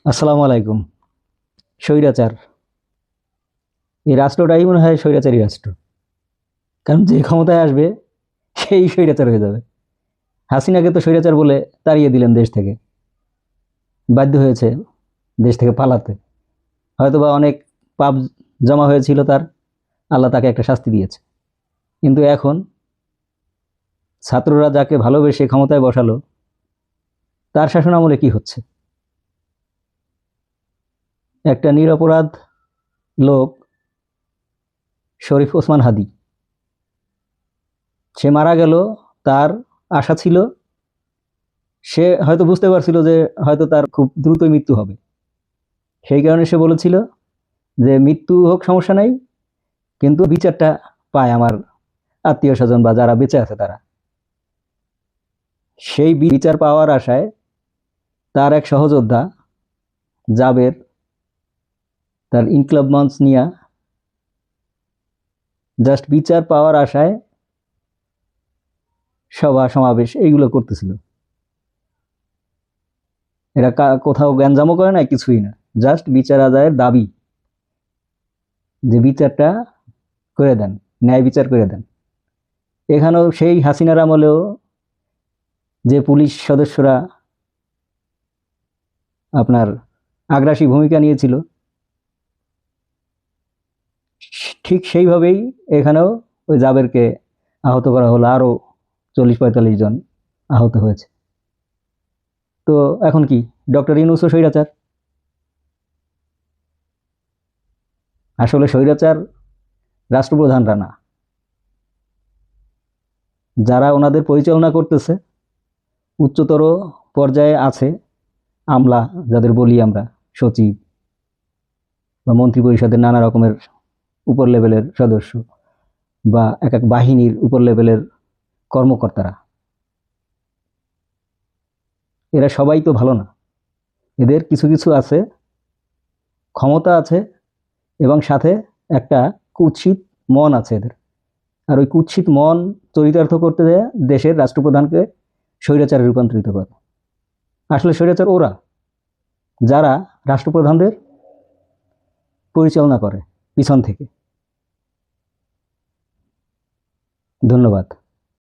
আসসালামু আলাইকুম। স্বৈরাচার, এই রাষ্ট্রটাই মনে হয় স্বৈরাচারী রাষ্ট্র। কারণ যে ক্ষমতায় আসবে সেই স্বৈরাচার হয়ে যাবে। হাসিনাকে তো স্বৈরাচার বলে তাড়িয়ে দিলেন দেশ থেকে, বাধ্য হয়েছে দেশ থেকে পালাতে। হয়তোবা অনেক পাপ জমা হয়েছিল তার, আল্লাহ তাকে একটা শাস্তি দিয়েছে। কিন্তু এখন ছাত্ররা যাকে ভালোবেসে ক্ষমতায় বসালো, তার শাসন আমলে কি হচ্ছে? একটা নিরপরাধ লোক, শরীফ ওসমান হাদি, সে মারা গেল। তার আশা ছিল, সে হয়তো বুঝতে পারছিল যে হয়তো তার খুব দ্রুতই মৃত্যু হবে। সেই কারণে সে বলেছিল যে মৃত্যু হোক সমস্যা নাই, কিন্তু বিচারটা পায় আমার আত্মীয় স্বজন বা যারা বেঁচে আছে তারা। সেই বিচার পাওয়ার আশায় তার এক সহযোদ্ধা জাবের তার ইনকলাব মঞ্চ নিয়ে জাস্ট বিচার পাওয়ার আশায় সভা সমাবেশ এইগুলো করতেছিল। এরা কোথাও জ্ঞানজামও করে না, কিছুই না, জাস্ট বিচার আদায়ের দাবি, যে বিচারটা করে দেন, ন্যায় বিচার করে দেন। এখানেও সেই হাসিনার আমলেও যে পুলিশ সদস্যরা আপনার আগ্রাসী ভূমিকা নিয়েছিল, ঠিক সেইভাবেই এখানেও ওই জাবেরকে আহত করা হলো। আরও 40-45 জন আহত হয়েছে। তো এখন কি ডক্টর ইউনূসও স্বৈরাচার? আসলে স্বৈরাচার রাষ্ট্রপ্রধানরা না, যারা ওনাদের পরিচালনা করতেছে, উচ্চতর পর্যায়ে আছে আমলা, যাদের বলি আমরা সচিব বা মন্ত্রী পরিষদের নানা রকমের উপর লেভেলের সদস্য, বা এক এক বাহিনীর উপর লেভেলের কর্মকর্তারা, এরা সবাই তো ভালো না। এদের কিছু কিছু আছে, ক্ষমতা আছে, এবং সাথে একটা কুৎসিত মন আছে এদের। আর ওই কুৎসিত মন চরিতার্থ করতে দেয় দেশের রাষ্ট্রপ্রধানকে স্বৈরাচারে রূপান্তরিত করে। আসলে স্বৈরাচার ওরা, যারা রাষ্ট্রপ্রধানদের পরিচালনা করে পিছন থেকে। ধন্যবাদ।